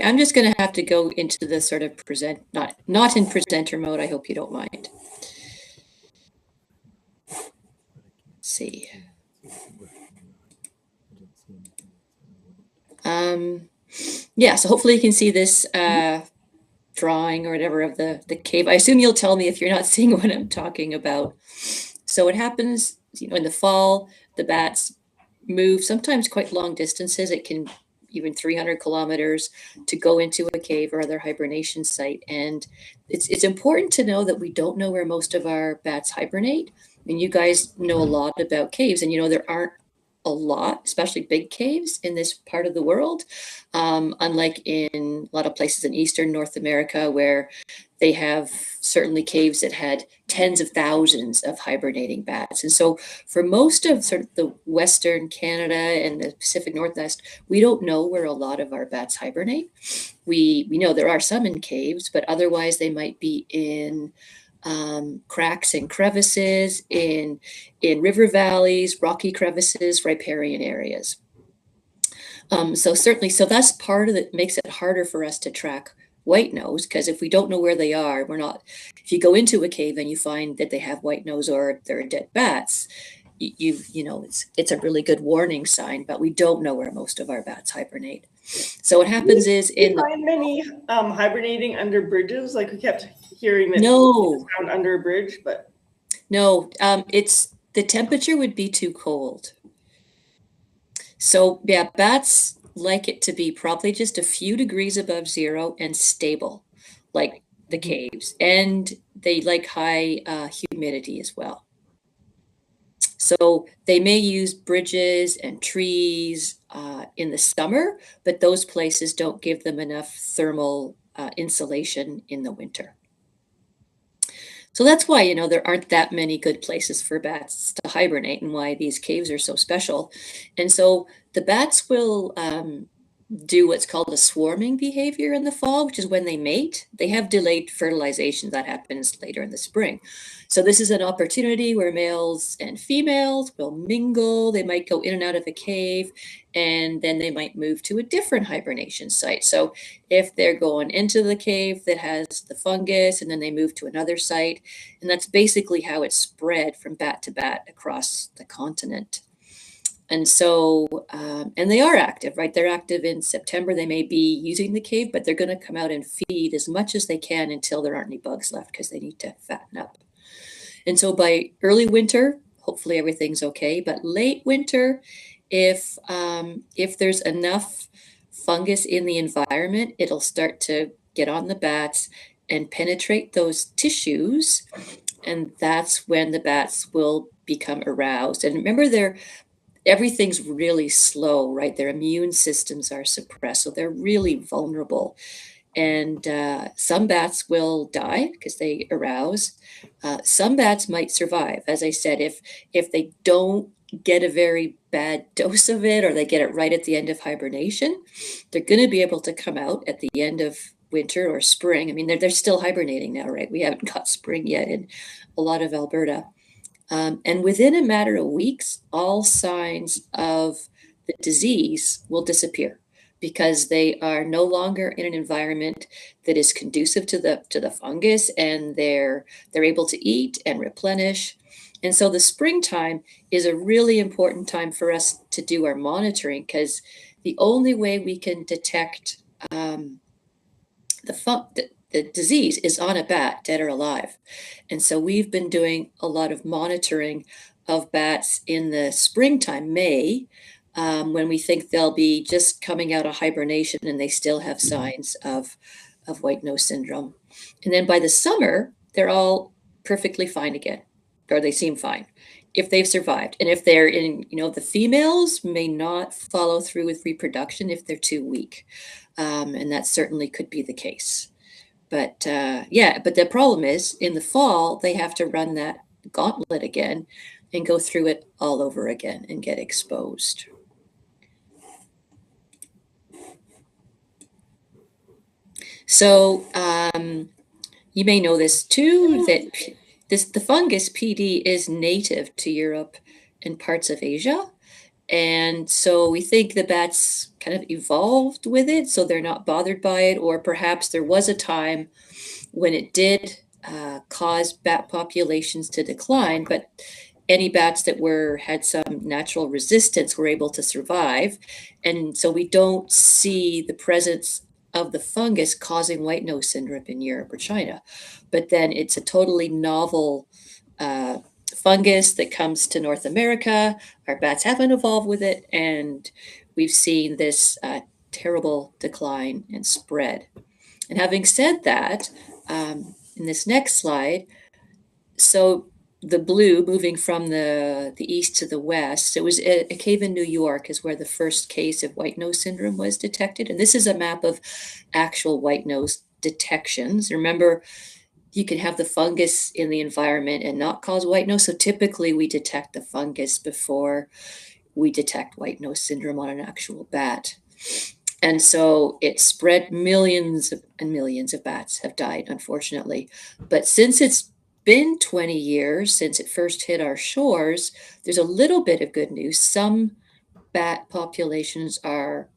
I'm just going to have to go into the sort of not in presenter mode. I hope you don't mind. Let's see. Yeah, so hopefully you can see this drawing or whatever of the cave. I assume you'll tell me if you're not seeing what I'm talking about. So what happens, in the fall, the bats move sometimes quite long distances. It can even 300 kilometers to go into a cave or other hibernation site. And it's important to know that we don't know where most of our bats hibernate. And you guys know a lot about caves, and there aren't a lot, especially big caves in this part of the world, unlike in a lot of places in Eastern North America where they have certainly caves that had tens of thousands of hibernating bats. And so for most of sort of the Western Canada and the Pacific Northwest, we don't know where a lot of our bats hibernate. We know there are some in caves, but otherwise they might be in cracks and crevices, in river valleys, rocky crevices, riparian areas. So that's part of it, makes it harder for us to track white nose, because if we don't know where they are, if you go into a cave and you find that they have white nose or they're dead bats, it's a really good warning sign, but we don't know where most of our bats hibernate. So what happens is find many hibernating under bridges? Like we kept hearing that found under a bridge, but no, it's the temperature would be too cold. So yeah, bats like it to be probably just a few degrees above zero and stable, like the caves, and they like high humidity as well. So they may use bridges and trees in the summer, but those places don't give them enough thermal insulation in the winter. So that's why, there aren't that many good places for bats to hibernate, and why these caves are so special. And so the bats will do what's called a swarming behavior in the fall, which is when they mate. They have delayed fertilization that happens later in the spring. So this is an opportunity where males and females will mingle. They might go in and out of a cave, and then they might move to a different hibernation site. So if they're going into the cave that has the fungus, and then they move to another site, and that's basically how it's spread from bat to bat across the continent. And so, and they are active, right? They're active in September. They may be using the cave, but they're going to come out and feed as much as they can until there aren't any bugs left, because they need to fatten up. And so by early winter, hopefully everything's okay. But late winter, if there's enough fungus in the environment, it'll start to get on the bats and penetrate those tissues. And that's when the bats will become aroused. And remember, everything's really slow, right? Their immune systems are suppressed, so they're really vulnerable. And some bats will die because they arouse. Some bats might survive. As I said, if they don't get a very bad dose of it, or they get it right at the end of hibernation, they're going to be able to come out at the end of winter or spring. I mean, they're still hibernating now, right? We haven't got spring yet in a lot of Alberta. And within a matter of weeks, all signs of the disease will disappear, because they are no longer in an environment that is conducive to the fungus, and they're able to eat and replenish. And so the springtime is a really important time for us to do our monitoring, because the only way we can detect the disease is on a bat, dead or alive. And so we've been doing a lot of monitoring of bats in the springtime, May, when we think they'll be just coming out of hibernation and they still have signs of white nose syndrome. And then by the summer, they're all perfectly fine again, or they seem fine if they've survived. And if they're in, the females may not follow through with reproduction if they're too weak. And that certainly could be the case. But but the problem is, in the fall, they have to run that gauntlet again and go through it all over again and get exposed. So you may know this too, that the fungus PD is native to Europe and parts of Asia. And so we think the bats kind of evolved with it, so they're not bothered by it, or perhaps there was a time when it did cause bat populations to decline, but any bats that had some natural resistance were able to survive. And so we don't see the presence of the fungus causing white nose syndrome in Europe or China. But then it's a totally novel fungus that comes to North America. Our bats haven't evolved with it, and we've seen this terrible decline and spread. And having said that, in this next slide, so the blue moving from the east to the west, it was a cave in New York is where the first case of white nose syndrome was detected. And this is a map of actual white nose detections. Remember, you can have the fungus in the environment and not cause white nose. So typically we detect the fungus before we detect white nose syndrome on an actual bat. And so it spread, millions and millions of bats have died, unfortunately. But since it's been 20 years since it first hit our shores, there's a little bit of good news. Some bat populations are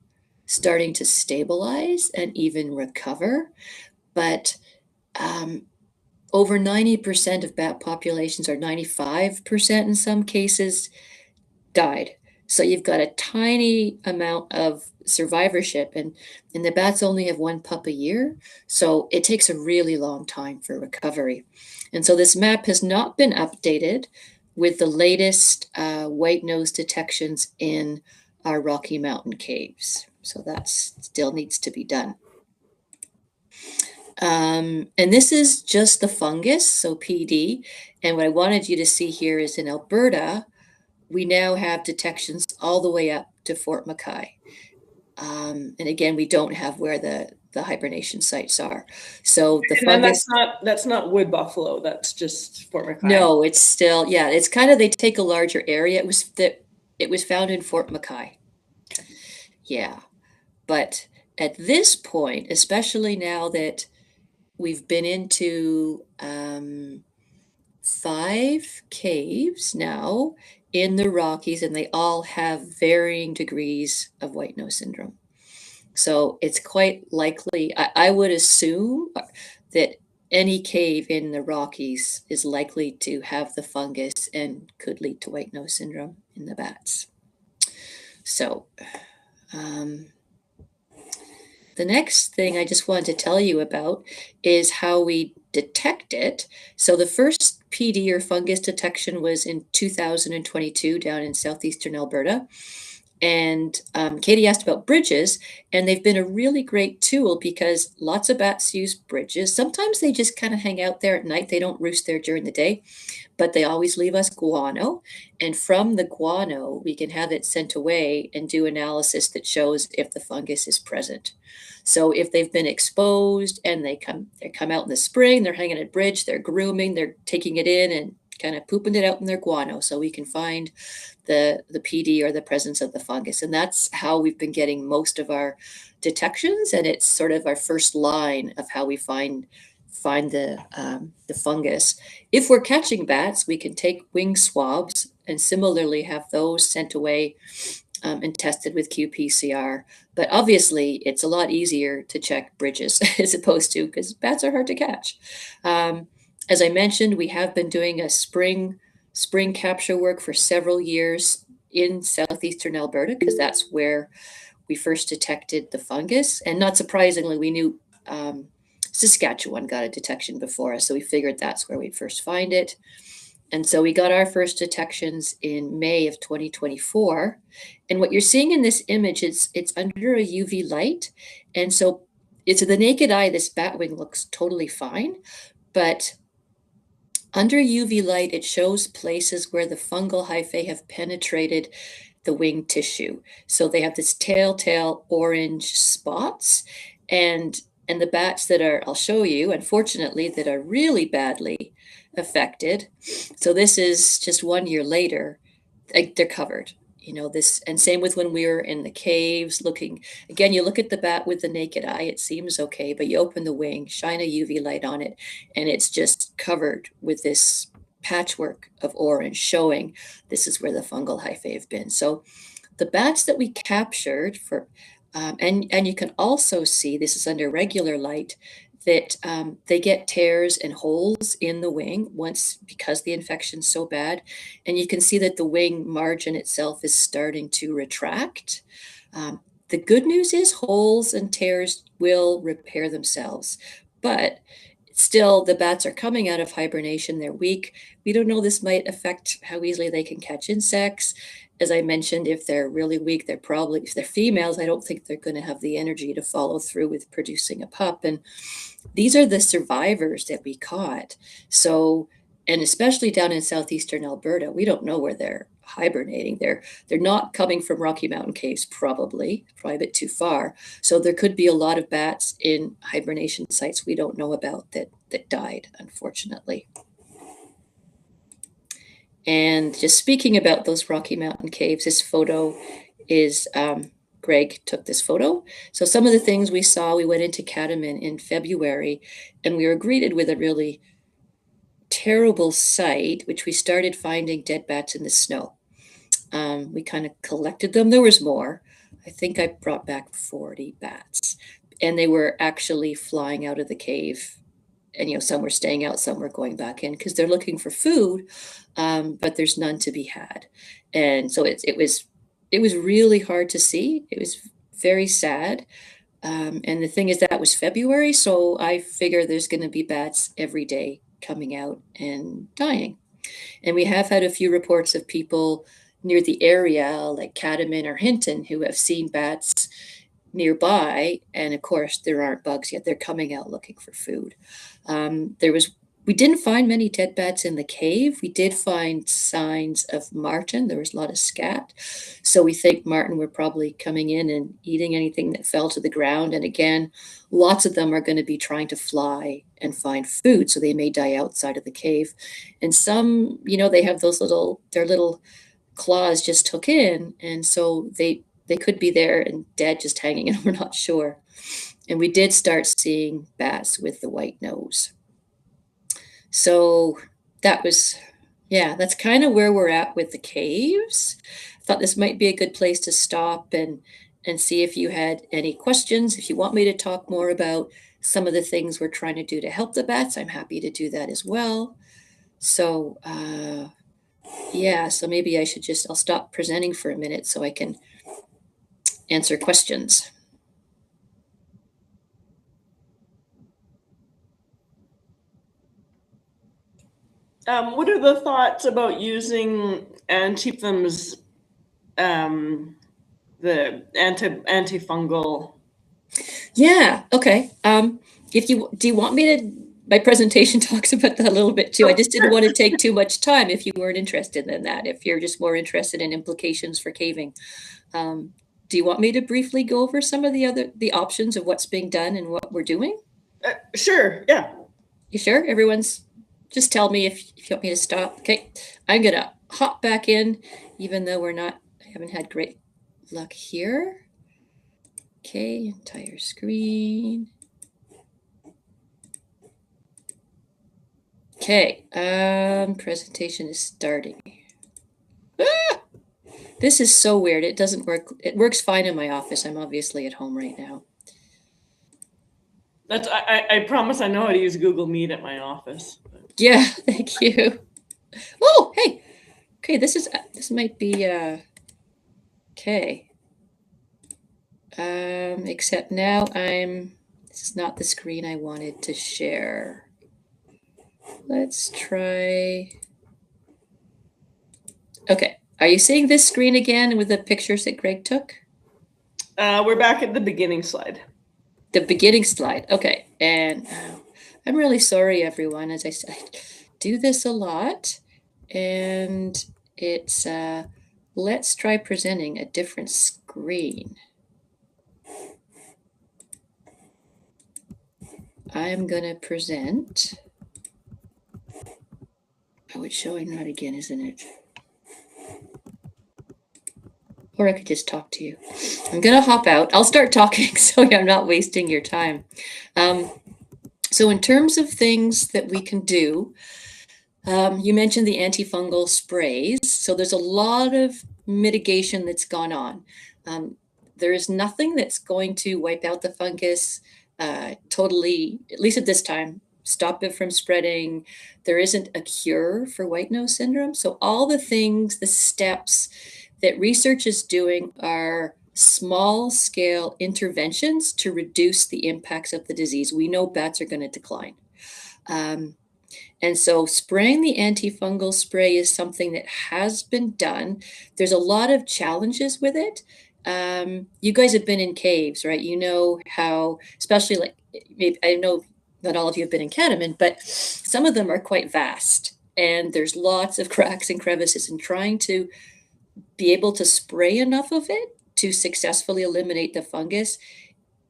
starting to stabilize and even recover. But over 90% of bat populations, or 95% in some cases, died. So you've got a tiny amount of survivorship, and the bats only have one pup a year. So it takes a really long time for recovery. And so this map has not been updated with the latest white nose detections in our Rocky Mountain caves. So that still needs to be done. And this is just the fungus, so PD. And what I wanted you to see here is in Alberta, we now have detections all the way up to Fort McKay. And again, we don't have where the hibernation sites are. So the fungus. That's not wood buffalo. That's just Fort McKay. No, it's still, yeah, it's kind of, they take a larger area. It was found in Fort McKay. Yeah. But at this point, especially now that we've been into 5 caves now in the Rockies, and they all have varying degrees of white nose syndrome. So it's quite likely, I would assume that any cave in the Rockies is likely to have the fungus and could lead to white nose syndrome in the bats. So the next thing I just wanted to tell you about is how we detect it. So the first PD or fungus detection was in 2022 down in southeastern Alberta. And Katie asked about bridges, and they've been a really great tool because lots of bats use bridges. Sometimes they just kind of hang out there at night. They don't roost there during the day, but they always leave us guano. And from the guano, we can have it sent away and do analysis that shows if the fungus is present. So if they've been exposed and they come out in the spring, they're hanging at a bridge, they're grooming, they're taking it in and kind of pooping it out in their guano, so we can find the PD or the presence of the fungus. And that's how we've been getting most of our detections, and it's sort of our first line of how we find the fungus. If we're catching bats, we can take wing swabs and similarly have those sent away and tested with qPCR. But obviously, it's a lot easier to check bridges as opposed to, because bats are hard to catch. As I mentioned, we have been doing a spring capture work for several years in southeastern Alberta, because that's where we first detected the fungus. And not surprisingly, we knew Saskatchewan got a detection before us, so we figured that's where we'd first find it. And so we got our first detections in May of 2024. And what you're seeing in this image, it's under a UV light. And so to the naked eye, this bat wing looks totally fine. But under UV light, it shows places where the fungal hyphae have penetrated the wing tissue. So they have this telltale orange spots. And the bats that are, I'll show you, unfortunately, that are really badly affected. So this is just 1 year later, they're covered. This, and same with when we were in the caves looking. Again, you look at the bat with the naked eye, it seems okay, but you open the wing, shine a UV light on it, and it's just covered with this patchwork of orange showing this is where the fungal hyphae have been. So the bats that we captured for, and you can also see, this is under regular light, that they get tears and holes in the wing once because the infection's so bad. And you can see that the wing margin itself is starting to retract. The good news is holes and tears will repair themselves, but still the bats are coming out of hibernation. They're weak. We don't know, this might affect how easily they can catch insects. As I mentioned, if they're really weak, they're probably, if they're females, I don't think they're going to have the energy to follow through with producing a pup. And these are the survivors that we caught. So, and especially down in southeastern Alberta, we don't know where they're hibernating. They're not coming from Rocky Mountain caves, probably a bit too far. So there could be a lot of bats in hibernation sites we don't know about that died, unfortunately. And just speaking about those Rocky Mountain caves, this photo is Greg took this photo. So some of the things we saw, we went into Catamount in February, and we were greeted with a really terrible sight, which we started finding dead bats in the snow. We kind of collected them. There was more. I think I brought back 40 bats, and they were actually flying out of the cave. And, you know, some were staying out, some were going back in because they're looking for food, but there's none to be had. And so it was really hard to see. It was very sad. And the thing is, that was February, so I figure there's going to be bats every day coming out and dying. And we have had a few reports of people near the area, like Catamount or Hinton, who have seen bats nearby. And of course, there aren't bugs yet. They're coming out looking for food. We didn't find many dead bats in the cave. We did find signs of marten. There was a lot of scat. So we think marten were probably coming in and eating anything that fell to the ground. And again, lots of them are going to be trying to fly and find food. So they may die outside of the cave. And some, you know, they have their little claws just hook in. And so they could be there and dead, just hanging, and we're not sure. And we did start seeing bats with the white nose. So that's kind of where we're at with the caves. I thought this might be a good place to stop and see if you had any questions. If you want me to talk more about some of the things we're trying to do to help the bats, I'm happy to do that as well. So, so maybe I'll stop presenting for a minute so I can answer questions. What are the thoughts about using Antiphum's, the antifungal? Yeah. Okay. Do you want me to? My presentation talks about that a little bit too. I just didn't want to take too much time if you weren't interested in that. If you're just more interested in implications for caving, do you want me to briefly go over some of the options of what's being done and what we're doing? Sure. Yeah. You sure? Everyone's. Just tell me if you want me to stop. Okay, I'm gonna hop back in, even though I haven't had great luck here. Okay, entire screen. Okay, presentation is starting. This is so weird. It doesn't work. It works fine in my office. I'm obviously at home right now. I promise I know how to use Google Meet at my office. Yeah, thank you. Oh, hey. Okay, this might be okay. Except now this is not the screen I wanted to share. Let's try. Okay, are you seeing this screen again with the pictures that Greg took? We're back at the beginning slide. The beginning slide. Okay, and I'm really sorry, everyone. As I said, I do this a lot, and it's let's try presenting a different screen. I'm gonna present. Oh, it's showing that again, isn't it? Or I could just talk to you. I'm gonna hop out. I'll start talking so I'm not wasting your time. So in terms of things that we can do, you mentioned the antifungal sprays. So there's a lot of mitigation that's gone on. There is nothing that's going to wipe out the fungus totally, at least at this time, stop it from spreading. There isn't a cure for white nose syndrome. So all the things, the steps that research is doing are small scale interventions to reduce the impacts of the disease. We know bats are going to decline. And so spraying the antifungal spray is something that has been done. There's a lot of challenges with it. You guys have been in caves, right? You know how, especially like, maybe, I know not all of you have been in Catamount, but some of them are quite vast. And there's lots of cracks and crevices, and trying to be able to spray enough of it to successfully eliminate the fungus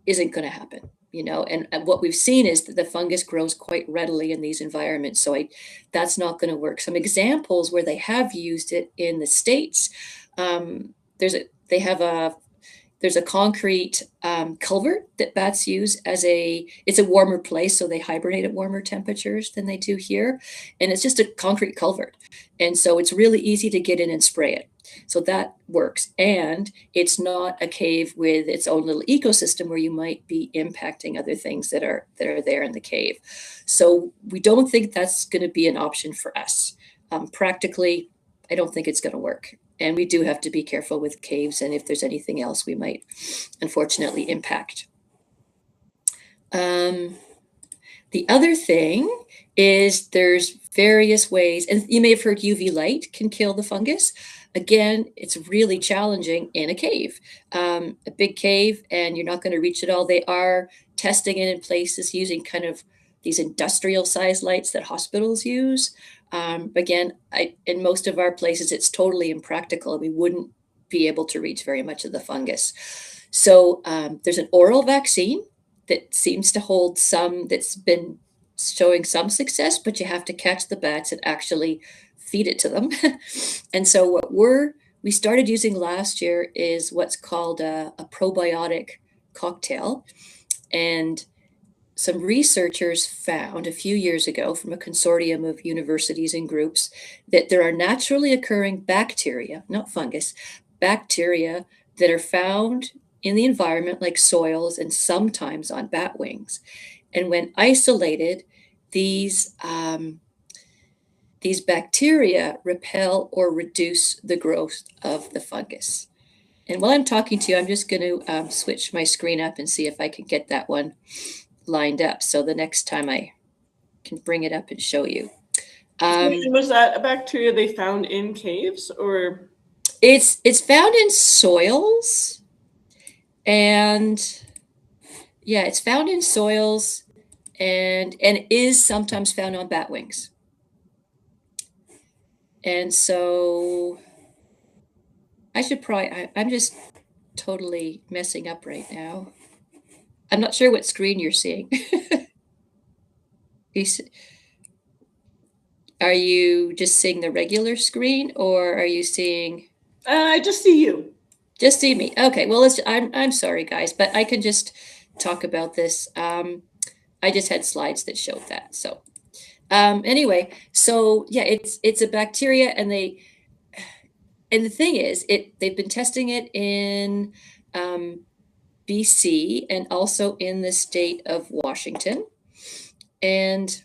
isn't going to happen. And what we've seen is that the fungus grows quite readily in these environments. So that's not going to work. Some examples where they have used it in the States, there's a concrete culvert that bats use it's a warmer place, so they hibernate at warmer temperatures than they do here. And it's just a concrete culvert. And so it's really easy to get in and spray it. So that works. And it's not a cave with its own little ecosystem where you might be impacting other things that are there in the cave. So we don't think that's going to be an option for us. Practically, I don't think it's going to work. And we do have to be careful with caves, and if there's anything else we might unfortunately impact. The other thing is there's various ways, and you may have heard UV light can kill the fungus. Again, it's really challenging in a cave, a big cave, and you're not going to reach it all. They are testing it in places using kind of these industrial size lights that hospitals use. Again, in most of our places, it's totally impractical. We wouldn't be able to reach very much of the fungus. So there's an oral vaccine that seems to hold that's been showing some success, but you have to catch the bats and actually feed it to them. And so what we started using last year is what's called a probiotic cocktail. And some researchers found a few years ago from a consortium of universities and groups that there are naturally occurring bacteria, not fungus, bacteria that are found in the environment like soils and sometimes on bat wings. And when isolated, these bacteria repel or reduce the growth of the fungus. And while I'm talking to you, I'm just going to switch my screen up and see if I can get that one lined up. So the next time I can bring it up and show you. Was that a bacteria they found in caves, or? It's found in soils, and yeah, it's found in soils and is sometimes found on bat wings. And so I'm just totally messing up right now. I'm not sure what screen you're seeing. Are you just seeing the regular screen, or are you seeing? I just see you. Just see me. Okay. Well, I'm sorry, guys, but I can just talk about this. I just had slides that showed that. So anyway, so yeah, it's a bacteria, and the thing is, they've been testing it in BC and also in the state of Washington, and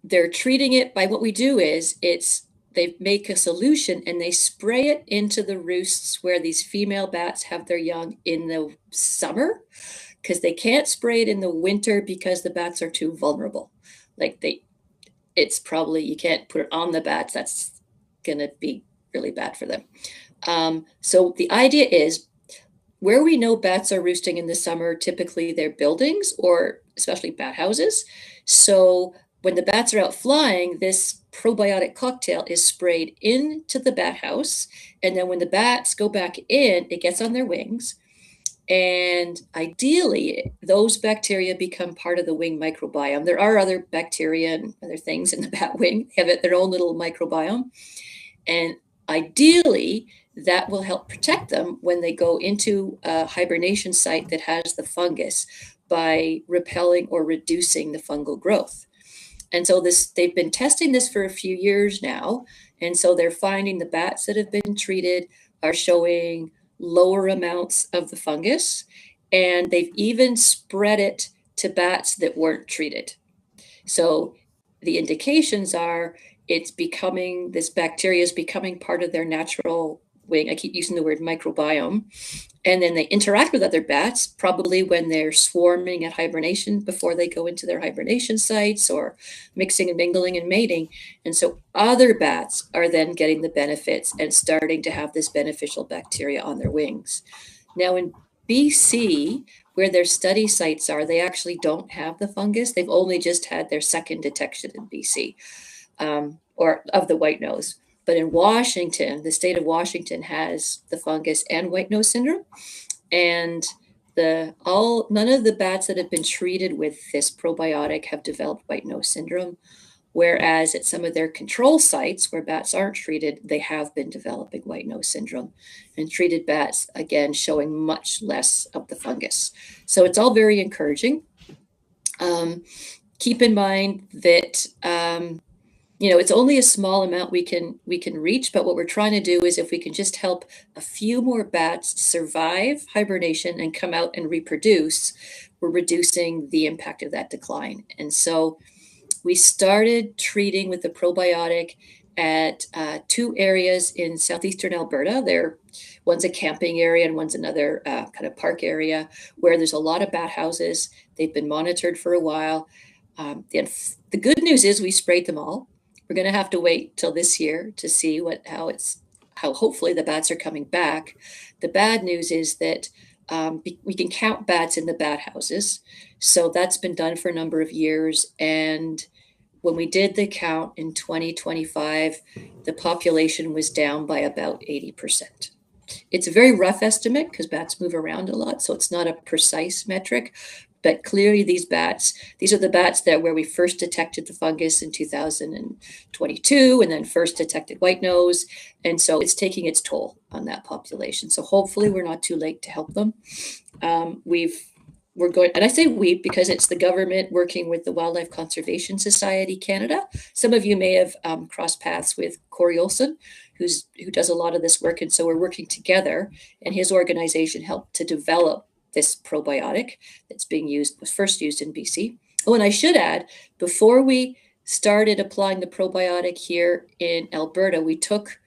they're treating it by, what we do is they make a solution and they spray it into the roosts where these female bats have their young in the summer, because they can't spray it in the winter because the bats are too vulnerable. It's probably, you can't put it on the bats. That's going to be really bad for them. So the idea is, where we know bats are roosting in the summer, typically they're buildings or especially bat houses. So when the bats are out flying, this probiotic cocktail is sprayed into the bat house. And then when the bats go back in, it gets on their wings. And ideally, those bacteria become part of the wing microbiome. There are other bacteria and other things in the bat wing. They have their own little microbiome. And ideally, that will help protect them when they go into a hibernation site that has the fungus by repelling or reducing the fungal growth. And so they've been testing this for a few years now, And so they're finding the bats that have been treated are showing lower amounts of the fungus, and they've even spread it to bats that weren't treated. So the indications are this bacteria is becoming part of their natural wing. I keep using the word microbiome. And then they interact with other bats, probably when they're swarming at hibernation before they go into their hibernation sites, or mixing and mingling and mating. And so other bats are then getting the benefits and starting to have this beneficial bacteria on their wings. Now in BC, where their study sites are, they actually don't have the fungus. They've only just had their second detection in BC, or of the white nose. But in Washington, the state of Washington has the fungus and white nose syndrome. And none of the bats that have been treated with this probiotic have developed white nose syndrome. Whereas at some of their control sites where bats aren't treated, they have been developing white nose syndrome, and treated bats, again, showing much less of the fungus. So it's all very encouraging. Keep in mind that it's only a small amount we can reach, but what we're trying to do is, if we can just help a few more bats survive hibernation and come out and reproduce, we're reducing the impact of that decline. And so we started treating with the probiotic at 2 areas in southeastern Alberta. One's a camping area and one's another kind of park area where there's a lot of bat houses. They've been monitored for a while. The good news is we sprayed them all. We're going to have to wait till this year to see how hopefully the bats are coming back. The bad news is that we can count bats in the bat houses. So that's been done for a number of years. And when we did the count in 2025, the population was down by about 80%. It's a very rough estimate because bats move around a lot, so it's not a precise metric. But clearly these are the bats where we first detected the fungus in 2022 and then first detected white nose. And so it's taking its toll on that population. So hopefully we're not too late to help them. We're going, and I say we because it's the government working with the Wildlife Conservation Society Canada. Some of you may have crossed paths with Corey Olson, who does a lot of this work. And so we're working together, and his organization helped to develop this probiotic was first used in BC. Oh, and I should add, before we started applying the probiotic here in Alberta, we took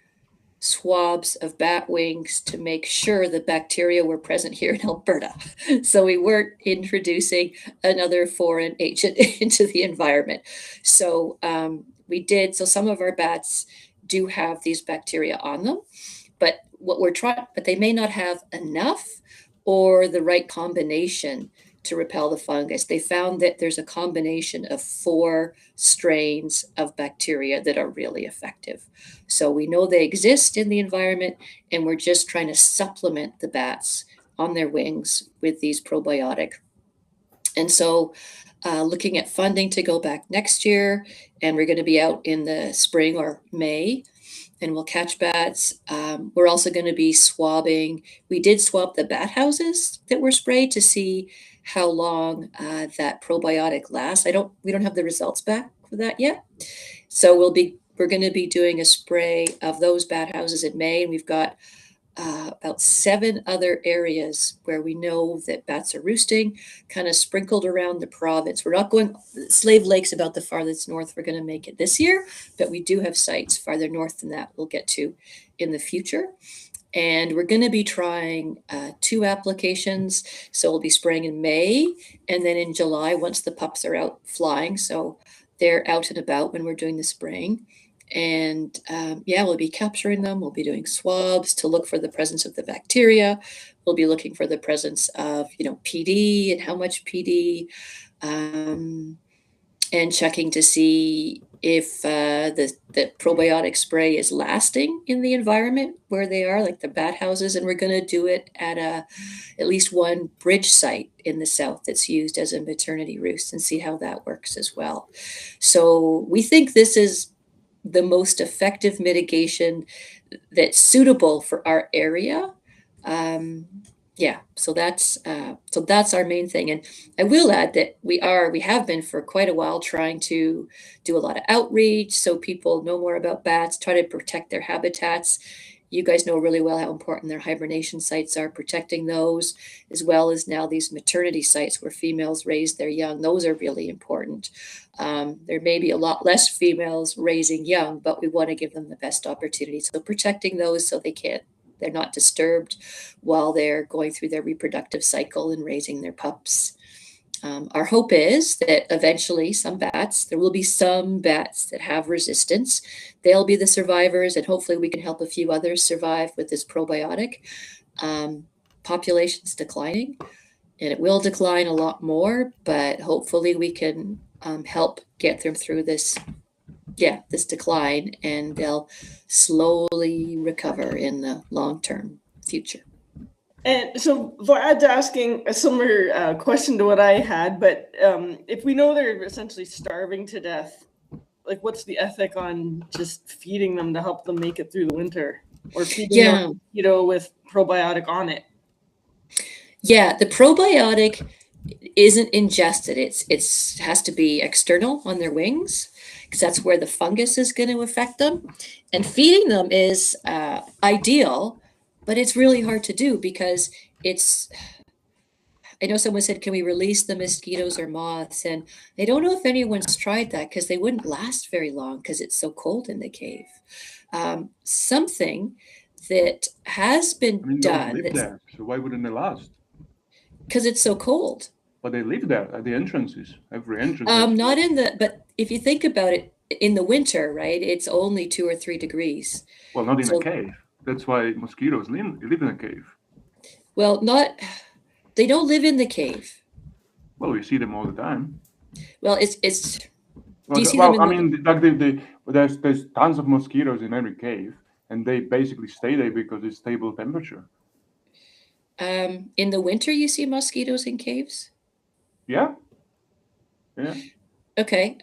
swabs of bat wings to make sure the bacteria were present here in Alberta. So we weren't introducing another foreign agent into the environment. So so some of our bats do have these bacteria on them, but they may not have enough or the right combination to repel the fungus. They found that there's a combination of 4 strains of bacteria that are really effective. So we know they exist in the environment, and we're just trying to supplement the bats on their wings with these probiotic. And so looking at funding to go back next year, and we're going to be out in the spring or May, and we'll catch bats. We're also going to be swabbing. We did swab the bat houses that were sprayed to see how long that probiotic lasts. We don't have the results back for that yet. So we're going to be doing a spray of those bat houses in May, and we've got about 7 other areas where we know that bats are roosting, kind of sprinkled around the province. We're not going, Slave Lake's about the farthest north we're going to make it this year, but we do have sites farther north than that we'll get to in the future. And we're going to be trying 2 applications. So we'll be spraying in May, and then in July once the pups are out flying. So they're out and about when we're doing the spraying. And we'll be capturing them. We'll be doing swabs to look for the presence of the bacteria. We'll be looking for the presence of, PD and how much PD, and checking to see if the probiotic spray is lasting in the environment where they are, like the bat houses. And we're going to do it at at least one bridge site in the south that's used as a maternity roost, and see how that works as well. So we think this is the most effective mitigation that's suitable for our area. Yeah, so that's our main thing. And I will add that we have been for quite a while trying to do a lot of outreach so people know more about bats, try to protect their habitats. You guys know really well how important their hibernation sites are, protecting those, as well as now these maternity sites where females raise their young. Those are really important. There may be a lot less females raising young, but we want to give them the best opportunity. So protecting those so they're not disturbed while they're going through their reproductive cycle and raising their pups. Our hope is that eventually there will be some bats that have resistance. They'll be the survivors, and hopefully we can help a few others survive with this probiotic. Population's declining, and it will decline a lot more, but hopefully we can help get them through this decline, and they'll slowly recover in the long-term future. And so Vlad's asking a similar question to what I had, but if we know they're essentially starving to death, like what's the ethic on just feeding them to help them make it through the winter, or feeding them, with probiotic on it? Yeah, the probiotic isn't ingested. It has to be external on their wings, because that's where the fungus is going to affect them. And feeding them is ideal, but it's really hard to do because I know someone said, can we release the mosquitoes or moths? And I don't know if anyone's tried that because they wouldn't last very long because it's so cold in the cave. Something that has been done. They live there, so why wouldn't they last? Because it's so cold. But they live there at the entrances, every entrance. But if you think about it, in the winter, right, it's only 2 or 3 degrees. Well, not in a cave. That's why mosquitoes live in a cave. Well, they don't live in the cave. Well, we see them all the time. Well, do you see them there's tons of mosquitoes in every cave, and they basically stay there because it's stable temperature. In the winter, you see mosquitoes in caves? Yeah. Okay.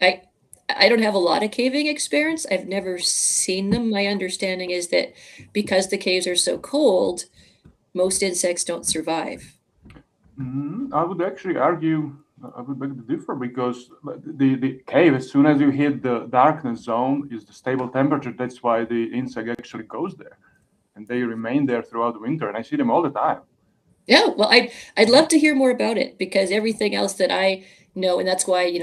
I don't have a lot of caving experience. I've never seen them. My understanding is that because the caves are so cold, most insects don't survive. I would actually argue, I would beg to differ, because the cave, as soon as you hit the darkness zone, is the stable temperature. That's why the insect actually goes there, and they remain there throughout the winter. And I see them all the time. Yeah, well, I'd love to hear more about it, because everything else that I know, and that's why,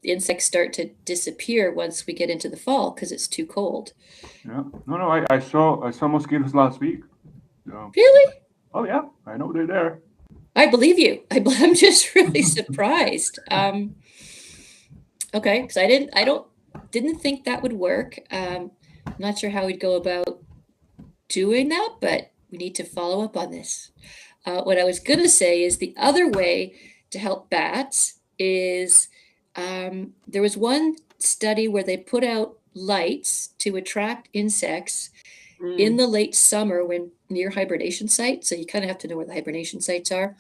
insects start to disappear once we get into the fall because it's too cold. Yeah, no, I saw mosquitoes last week. Really? Oh yeah, I know they're there. I believe you. I'm just really surprised. Okay, because I didn't think that would work. Not sure how we'd go about doing that, but we need to follow up on this. What I was going to say is the other way to help bats is there was one study where they put out lights to attract insects in the late summer when near hibernation sites. So you kind of have to know where the hibernation sites are.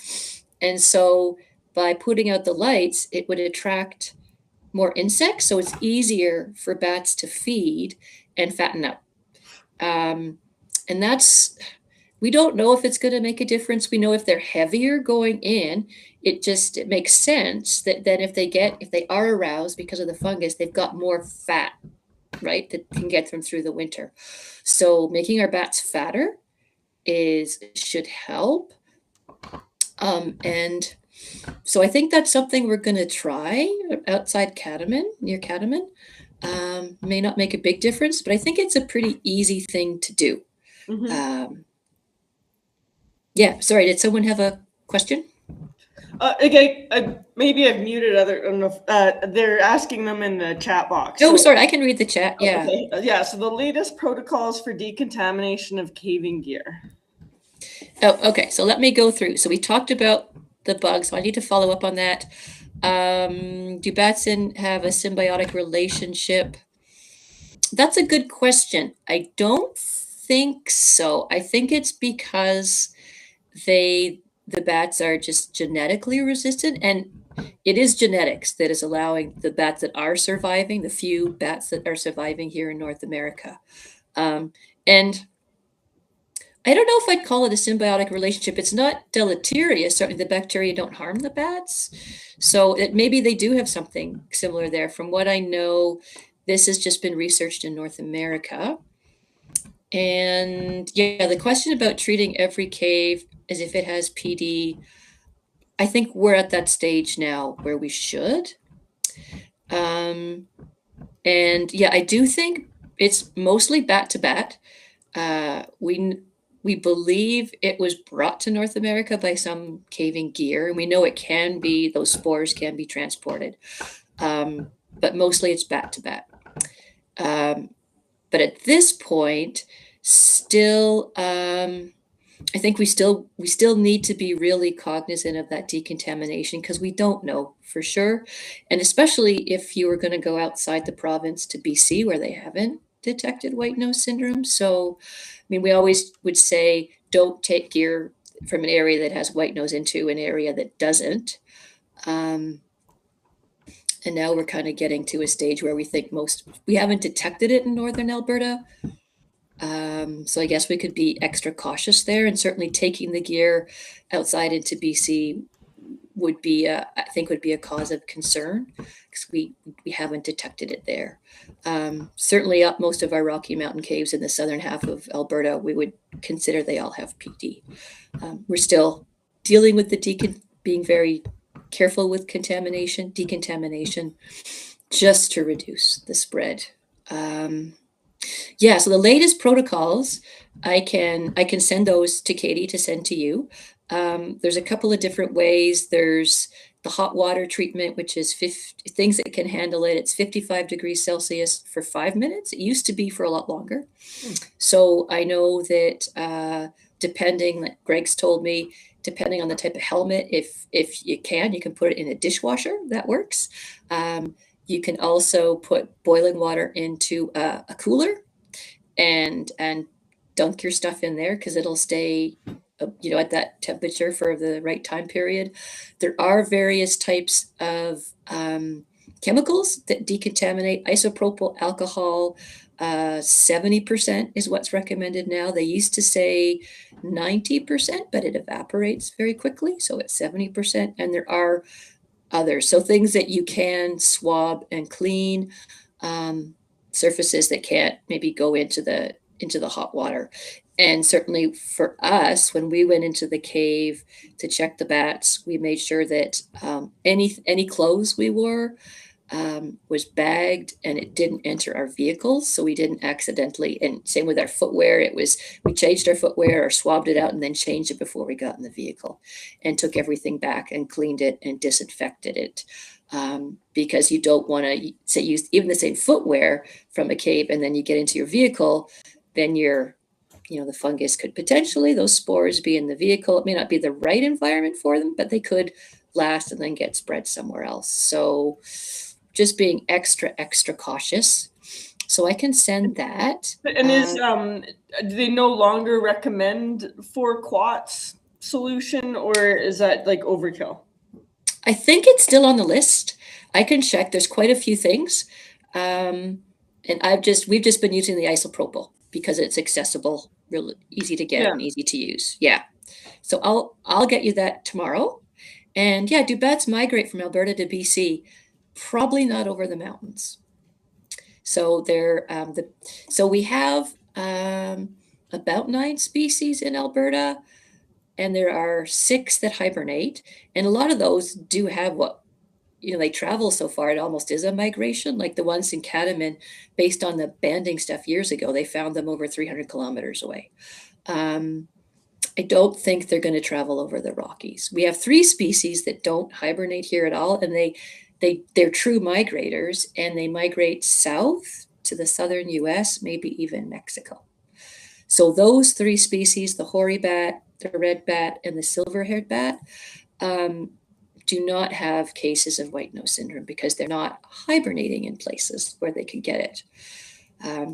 And so by putting out the lights, it would attract more insects. So it's easier for bats to feed and fatten up. And we don't know if it's going to make a difference. We know if they're heavier going in, it makes sense that then if they are aroused because of the fungus, they've got more fat, right, that can get them through the winter. So making our bats fatter should help. And so I think that's something we're going to try outside near Catamount. May not make a big difference, but I think it's a pretty easy thing to do. Mm-hmm. Yeah, sorry, did someone have a question? Okay, maybe I've muted I don't know if they're asking them in the chat box. Oh, sorry, I can read the chat. Yeah. Okay. Yeah, so the latest protocols for decontamination of caving gear. Oh, okay, so let me go through. So we talked about the bugs, so I need to follow up on that. Do bats have a symbiotic relationship? That's a good question. I don't think so. I think it's because the bats are just genetically resistant, and it is genetics that is allowing the bats that are surviving, the few bats that are surviving here in North America. And I don't know if I'd call it a symbiotic relationship. It's not deleterious. Certainly the bacteria don't harm the bats. So maybe they do have something similar there. From what I know, this has just been researched in North America. And yeah, the question about treating every cave as if it has PD, I think we're at that stage now where we should. And yeah, I do think it's mostly bat to bat. We believe it was brought to North America by some caving gear, and we know it can be, those spores can be transported. But mostly it's bat to bat. But at this point, still, I think we still need to be really cognizant of that decontamination because we don't know for sure. And especially if you were going to go outside the province to BC where they haven't detected white nose syndrome. So, I mean, we always would say don't take gear from an area that has white nose into an area that doesn't. And now we're kind of getting to a stage where we think we haven't detected it in northern Alberta. So I guess we could be extra cautious there, and certainly taking the gear outside into BC would be, I think, would be a cause of concern because we haven't detected it there. Certainly, up most of our Rocky Mountain caves in the southern half of Alberta, we would consider they all have PD. We're still dealing with being very careful with decontamination, just to reduce the spread. Yeah, so the latest protocols, I can send those to Katie to send to you. There's a couple of different ways. There's the hot water treatment, which is things that can handle it. It's 55 degrees Celsius for 5 minutes. It used to be for a lot longer. So I know that depending, like Greg's told me, depending on the type of helmet, if you can put it in a dishwasher. That works. You can also put boiling water into a cooler and dunk your stuff in there because it'll stay, at that temperature for the right time period. There are various types of chemicals that decontaminate. Isopropyl alcohol, 70% is what's recommended now. They used to say 90%, but it evaporates very quickly. So it's 70%. And there are others. So things that you can swab and clean, surfaces that can't maybe go into the hot water. And certainly for us, when we went into the cave to check the bats, we made sure that any clothes we wore was bagged and it didn't enter our vehicles. So we didn't accidentally, and same with our footwear, we changed our footwear or swabbed it out and then changed it before we got in the vehicle and took everything back and cleaned it and disinfected it. Because you don't want to say use even the same footwear from a cave and then you get into your vehicle, then the fungus could potentially, those spores be in the vehicle. It may not be the right environment for them, but they could last and then get spread somewhere else. So just being extra cautious. So I can send that. And do they no longer recommend 4 quarts solution, or is that like overkill? I think it's still on the list. I can check. There's quite a few things. And we've just been using the isopropyl because it's accessible, real easy to get and easy to use. Yeah. So I'll get you that tomorrow. And yeah, do bats migrate from Alberta to BC? Probably not over the mountains. So we have about 9 species in Alberta, and there are 6 that hibernate, and a lot of those do have they travel so far. It almost is a migration, like the ones in Catamount, based on the banding stuff years ago. They found them over 300 kilometers away. I don't think they're going to travel over the Rockies. We have 3 species that don't hibernate here at all, and they're true migrators, and they migrate south to the southern US, maybe even Mexico. So those 3 species, the hoary bat, the red bat, and the silver-haired bat, do not have cases of white nose syndrome because they're not hibernating in places where they can get it.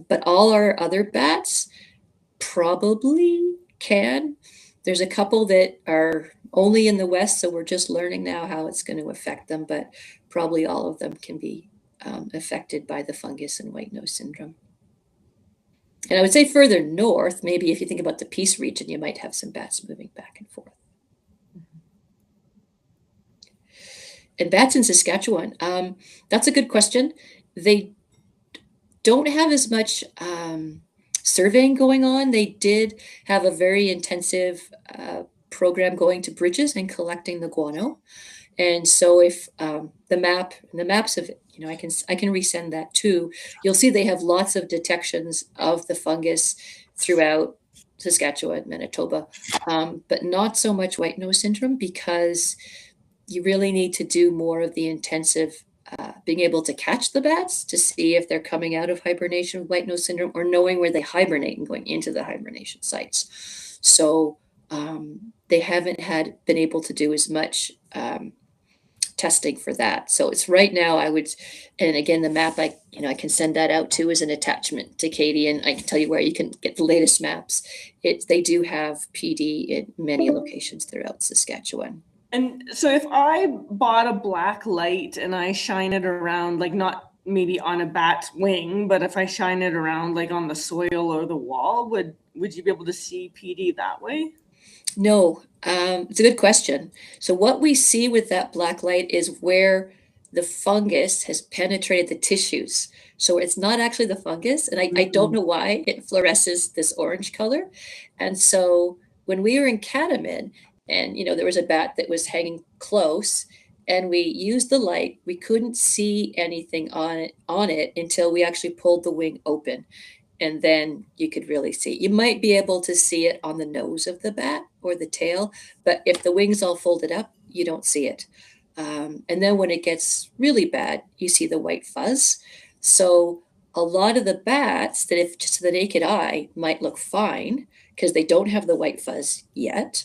But all our other bats probably can. There's a couple that are only in the West, so we're just learning now how it's going to affect them, but probably all of them can be affected by the fungus and white nose syndrome. And I would say further north, maybe if you think about the Peace region, you might have some bats moving back and forth. And bats in Saskatchewan, that's a good question. They don't have as much surveying going on. They did have a very intensive program going to bridges and collecting the guano. And so if the maps of, I can resend that too. You'll see they have lots of detections of the fungus throughout Saskatchewan, Manitoba, but not so much white nose syndrome, because you really need to do more of the intensive being able to catch the bats to see if they're coming out of hibernation with white nose syndrome, or knowing where they hibernate and going into the hibernation sites. So they haven't been able to do as much testing for that. So it's right now, and again, the map, I can send that out too as an attachment to Katie, and I can tell you where you can get the latest maps. They do have PD in many locations throughout Saskatchewan. And so if I bought a black light and I shine it around, like not maybe on a bat's wing, but if I shine it around like on the soil or the wall, would you be able to see PD that way? No, it's a good question. So what we see with that black light is where the fungus has penetrated the tissues. So it's not actually the fungus, and I don't know why it fluoresces this orange color. And so when we were in Catamount, and there was a bat that was hanging close, and we used the light, we couldn't see anything on it until we actually pulled the wing open. And then you could really see. You might be able to see it on the nose of the bat or the tail, but if the wing's all folded up, you don't see it. And then when it gets really bad, you see the white fuzz. So a lot of the bats that, if just to the naked eye, might look fine because they don't have the white fuzz yet,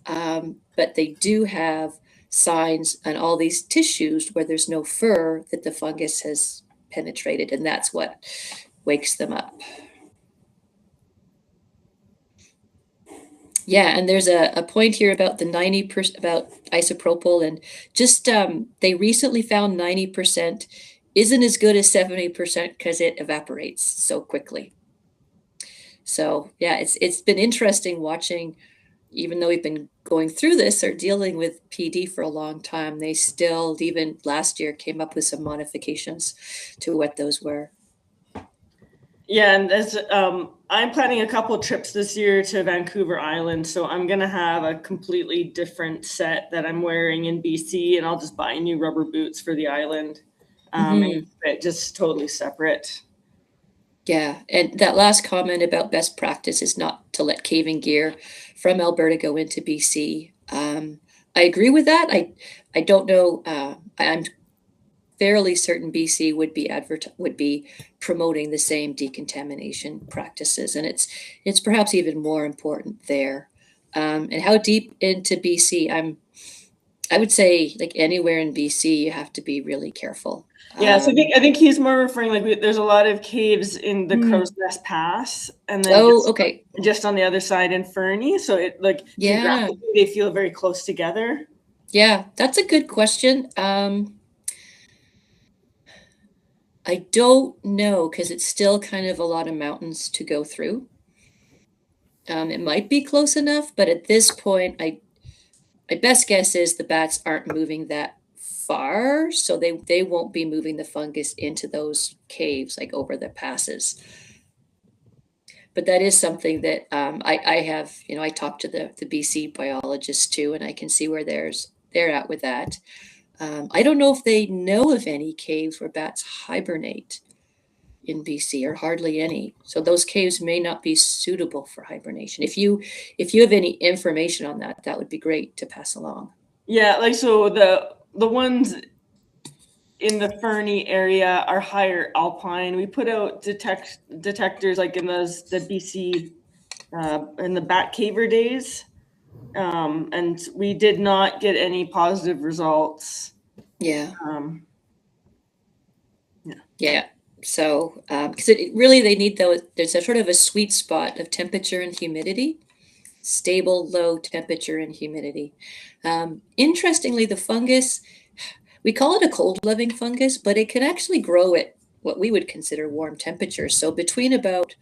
but they do have signs on all these tissues where there's no fur that the fungus has penetrated, and that's what wakes them up. Yeah, and there's a point here about the 90% about isopropyl, and just they recently found 90% isn't as good as 70% because it evaporates so quickly. So yeah, it's been interesting watching, even though we've been going through this or dealing with PD for a long time, they still, even last year, came up with some modifications to what those were. Yeah, and as I'm planning a couple of trips this year to Vancouver Island, so I'm gonna have a completely different set that I'm wearing in BC, and I'll just buy new rubber boots for the island. And just totally separate. Yeah, and that last comment about best practice is not to let caving gear from Alberta go into BC. I agree with that. I don't know. I'm fairly certain BC would be promoting the same decontamination practices, and it's perhaps even more important there. And how deep into BC? I would say like anywhere in BC, you have to be really careful. Yeah, so I think he's more referring like there's a lot of caves in the Crow's Nest Pass, and then okay, just on the other side in Fernie. So it geographically they feel very close together. Yeah, that's a good question. I don't know because it's still kind of a lot of mountains to go through. It might be close enough, but at this point, my best guess is the bats aren't moving that far, so they won't be moving the fungus into those caves, like over the passes. But that is something that I have, I talked to the BC biologists too, and I can see where they're at with that. I don't know if they know of any caves where bats hibernate in BC, or hardly any. So those caves may not be suitable for hibernation. If you have any information on that, that would be great to pass along. Yeah, like so the ones in the Fernie area are higher alpine. We put out detectors like in the BC in the bat caver days, and we did not get any positive results. Yeah. Yeah. So, because they need there's a sort of a sweet spot of temperature and humidity, stable, low temperature and humidity. Interestingly, the fungus, we call it a cold-loving fungus, but it can actually grow at what we would consider warm temperatures. So between about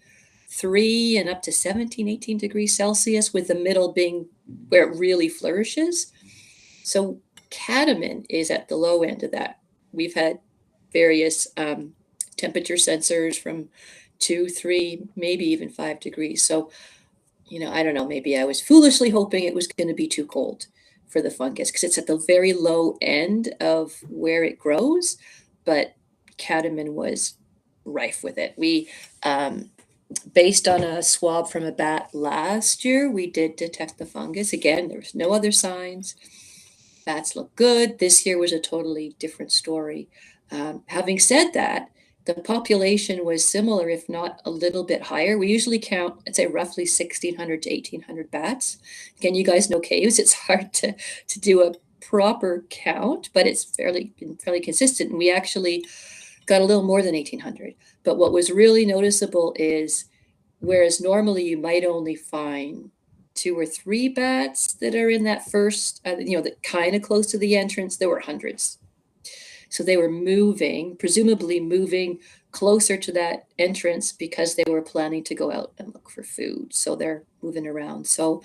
3 and up to 17, 18 degrees Celsius, with the middle being where it really flourishes. So cadmium is at the low end of that. We've had various temperature sensors from 2, 3, maybe even 5 degrees. So, I don't know, maybe I was foolishly hoping it was going to be too cold for the fungus because it's at the very low end of where it grows, but cadmium was rife with it. We, based on a swab from a bat last year, we did detect the fungus. Again, there was no other signs. Bats look good. This year was a totally different story. Having said that, the population was similar, if not a little bit higher. We usually count, I'd say, roughly 1,600 to 1,800 bats. Again, you guys know caves. It's hard to do a proper count, but it's been fairly consistent. And we actually got a little more than 1,800. But what was really noticeable is, whereas normally you might only find 2 or 3 bats that are in that first, that kind of close to the entrance, there were hundreds. So they were presumably moving closer to that entrance because they were planning to go out and look for food. So they're moving around. So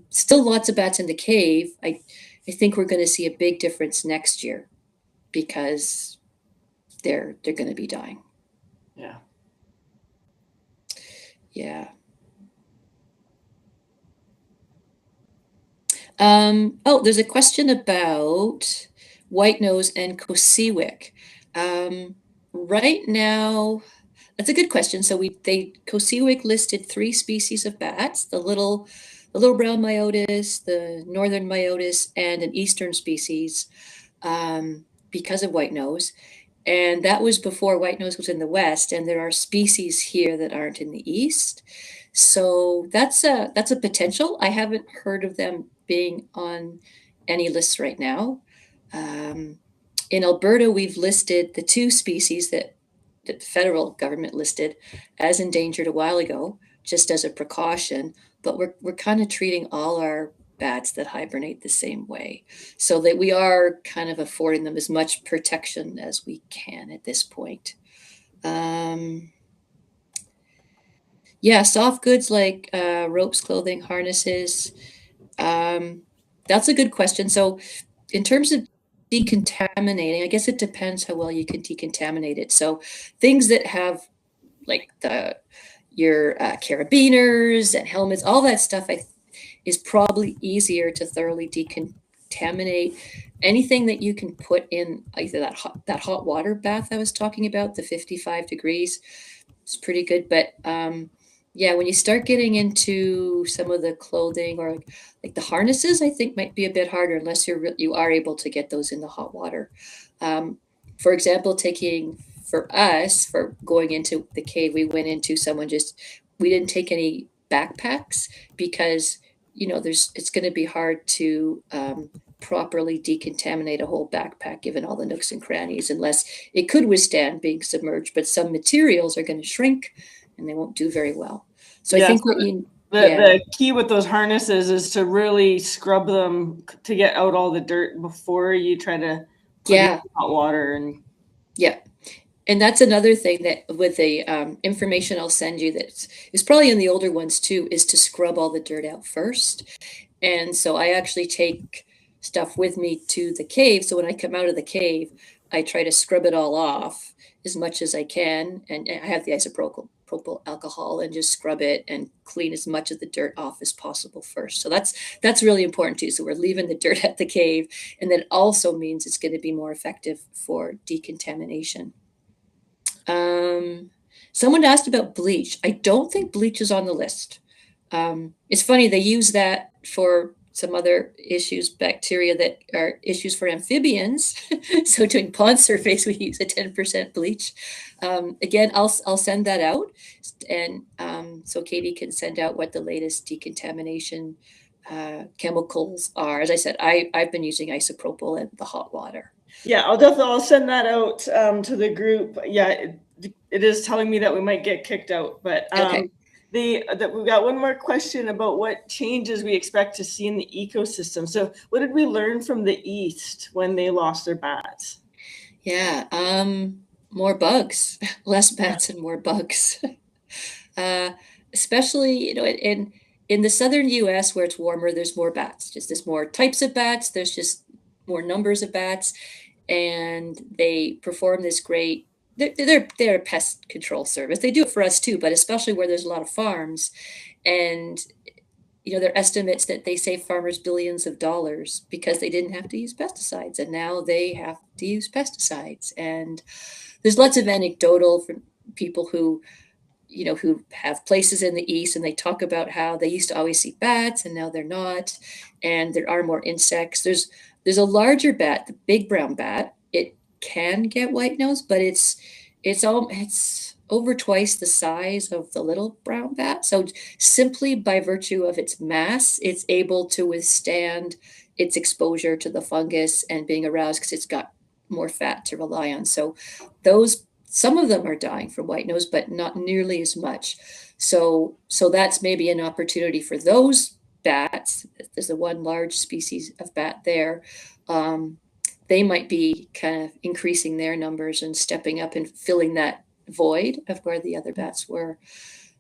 still lots of bats in the cave. I think we're going to see a big difference next year because they're going to be dying. Yeah. Yeah. There's a question about white nose and Kosiwick. Right now, that's a good question. So Kosiwick listed 3 species of bats: the little brown myotis, the northern myotis, and an eastern species, because of white nose. And that was before white nose was in the West, and there are species here that aren't in the East. So that's a potential. I haven't heard of them being on any lists right now. In Alberta, we've listed the 2 species that the federal government listed as endangered a while ago, just as a precaution. But we're kind of treating all our bats that hibernate the same way, so that we are kind of affording them as much protection as we can at this point. Soft goods like ropes, clothing, harnesses. That's a good question. So in terms of decontaminating, I guess it depends how well you can decontaminate it. So things that have like your carabiners and helmets, all that stuff is probably easier to thoroughly decontaminate. Anything that you can put in either that hot water bath I was talking about, the 55 degrees, is pretty good. But when you start getting into some of the clothing or like the harnesses, I think might be a bit harder unless you are able to get those in the hot water. For example, for going into the cave, we went into we didn't take any backpacks because it's going to be hard to properly decontaminate a whole backpack given all the nooks and crannies, unless it could withstand being submerged. But some materials are going to shrink and they won't do very well. So I think the key with those harnesses is to really scrub them to get out all the dirt before you try to put it in hot water. And that's another thing that with the information I'll send you that is probably in the older ones too, is to scrub all the dirt out first. And so I actually take stuff with me to the cave. So when I come out of the cave, I try to scrub it all off as much as I can. And I have the isopropyl alcohol and just scrub it and clean as much of the dirt off as possible first. So that's really important too. So we're leaving the dirt at the cave, and that also means it's going to be more effective for decontamination. Someone asked about bleach. I don't think bleach is on the list. It's funny, they use that for some other issues, bacteria that are issues for amphibians. So doing pond surveys, we use a 10% bleach. Again, I'll send that out, and so Katie can send out what the latest decontamination chemicals are. As I said, I've been using isopropyl and the hot water. Yeah, I'll send that out to the group. Yeah, it is telling me that we might get kicked out, but okay. We've got one more question about what changes we expect to see in the ecosystem. So what did we learn from the East when they lost their bats? Yeah, more bugs, less bats and more bugs. Especially, in the southern US where it's warmer, there's more bats. There's more types of bats. There's just more numbers of bats, and they perform this great. They're a pest control service. They do it for us too, but especially where there's a lot of farms, and there are estimates that they save farmers billions of dollars because they didn't have to use pesticides, and now they have to use pesticides. And there's lots of anecdotal from people who have places in the east, and they talk about how they used to always see bats and now they're not, and there are more insects. There's a larger bat, the big brown bat. It can get white nose, but it's over twice the size of the little brown bat. So simply by virtue of its mass, it's able to withstand its exposure to the fungus and being aroused because it's got more fat to rely on. So some of them are dying from white nose, but not nearly as much. So that's maybe an opportunity for those bats. There's the one large species of bat there. They might be kind of increasing their numbers and stepping up and filling that void of where the other bats were.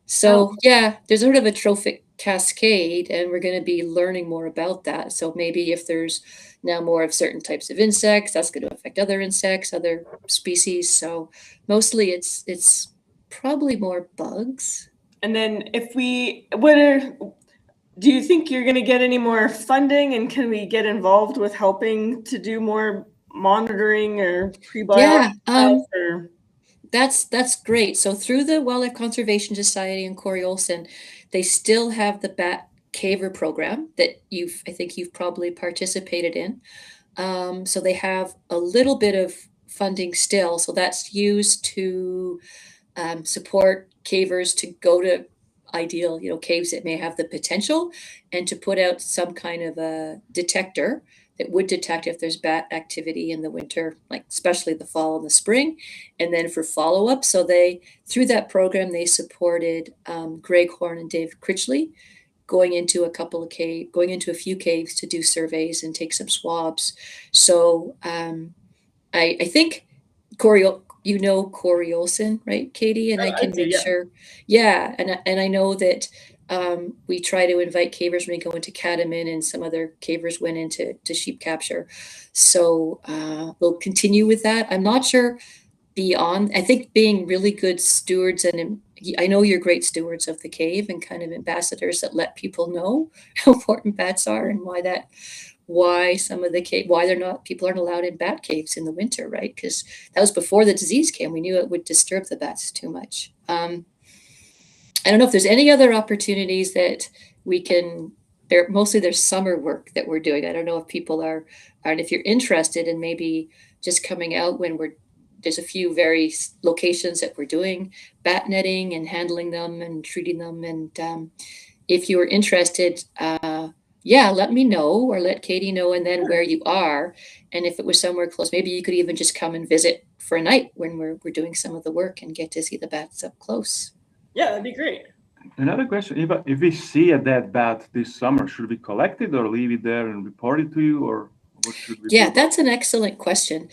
So yeah, there's sort of a trophic cascade, and we're going to be learning more about that. So maybe if there's now more of certain types of insects, that's going to affect other insects, other species. So mostly it's probably more bugs. And then do you think you're going to get any more funding, and can we get involved with helping to do more monitoring or prebiotics? Yeah, that's great. So through the Wildlife Conservation Society and Corey Olson, they still have the bat caver program that I think you've probably participated in. So they have a little bit of funding still. So that's used to support cavers to go to ideal, caves that may have the potential, and to put out some kind of a detector that would detect if there's bat activity in the winter, like especially the fall and the spring. And then for follow-up, so through that program, they supported Greg Horn and Dave Critchley going into a few caves to do surveys and take some swabs. So I think Corey Olson, right, Katie? And I can make sure. Yeah, and I know that we try to invite cavers when we go into catamine, and some other cavers went into sheep capture. So we'll continue with that. I'm not sure beyond. I think being really good stewards, and I know you're great stewards of the cave and kind of ambassadors that let people know how important bats are and why some of the people aren't allowed in bat caves in the winter, right? Because that was before the disease came. We knew it would disturb the bats too much. I don't know if there's any other opportunities that we can. Mostly there's summer work that we're doing. I don't know if people are, and if you're interested in maybe just coming out when there's a few very locations that we're doing bat netting and handling them and treating them. And if you were interested, let me know, or let Katie know, and then where you are. And if it was somewhere close, maybe you could even just come and visit for a night when we're doing some of the work and get to see the bats up close. Yeah, that'd be great. Another question, if we see a dead bat this summer, should we collect it or leave it there and report it to you, or what should we do? Yeah, that's an excellent question.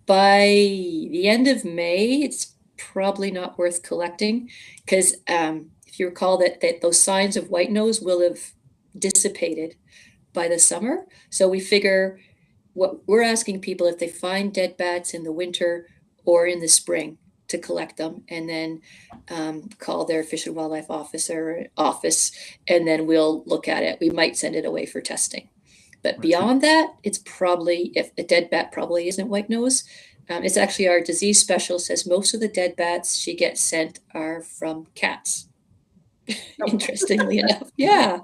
By the end of May, it's probably not worth collecting, because if you recall that those signs of white nose will have dissipated by the summer. So we figure what we're asking people, if they find dead bats in the winter or in the spring, to collect them, and then call their Fish and Wildlife office, and then we'll look at it. We might send it away for testing. But beyond that, it's probably, if a dead bat probably isn't white nose. It's actually our disease specialist says most of the dead bats she gets sent are from cats. Interestingly enough. Yeah.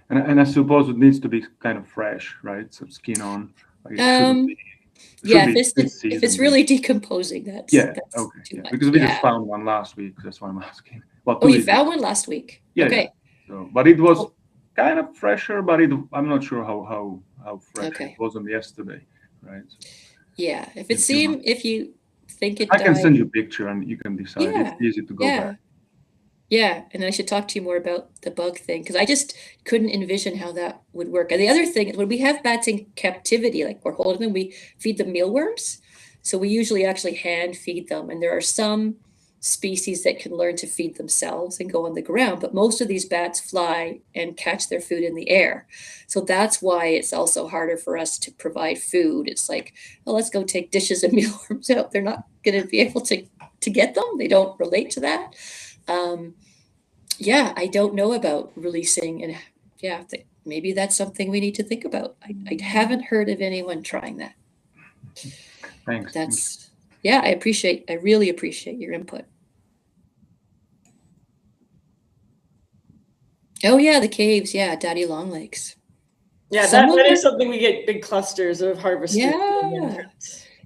And I suppose it needs to be kind of fresh, right? So skin on. If it's really decomposing, that's okay. Too much. Because we just found one last week. That's why I'm asking. You found one last week? Yeah. Okay. Yeah. So, but it was kind of fresher, but I'm not sure how fresh it wasn't yesterday, right? So if you think it I can send you a picture and you can decide. Yeah. It's easy to go back. Yeah, and I should talk to you more about the bug thing, because I just couldn't envision how that would work. And the other thing is, when we have bats in captivity, like we're holding them, we feed them mealworms. So we usually actually hand feed them. And there are some species that can learn to feed themselves and go on the ground, but most of these bats fly and catch their food in the air. So that's why it's also harder for us to provide food. It's like, oh, let's go take dishes of mealworms out. They're not going to be able to get them. They don't relate to that. Yeah, I don't know about releasing, and yeah, maybe that's something we need to think about. I haven't heard of anyone trying that. Thanks. Yeah, I really appreciate your input. Oh yeah, the caves. Yeah, daddy longlegs. Yeah, Some of that them, is something we get big clusters of harvested.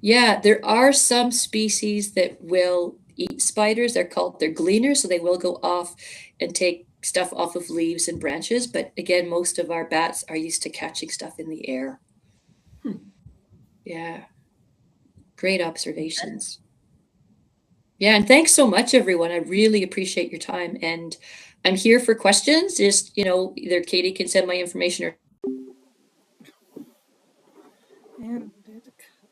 yeah, there are some species that will eat spiders. They're gleaners, so they will go off and take stuff off of leaves and branches. But again, most of our bats are used to catching stuff in the air. Yeah, great observations. Yeah, and thanks so much, everyone. I really appreciate your time, and I'm here for questions. Just, either Katie can send my information or And did cut.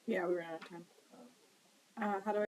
Yeah, we ran out of time. How do I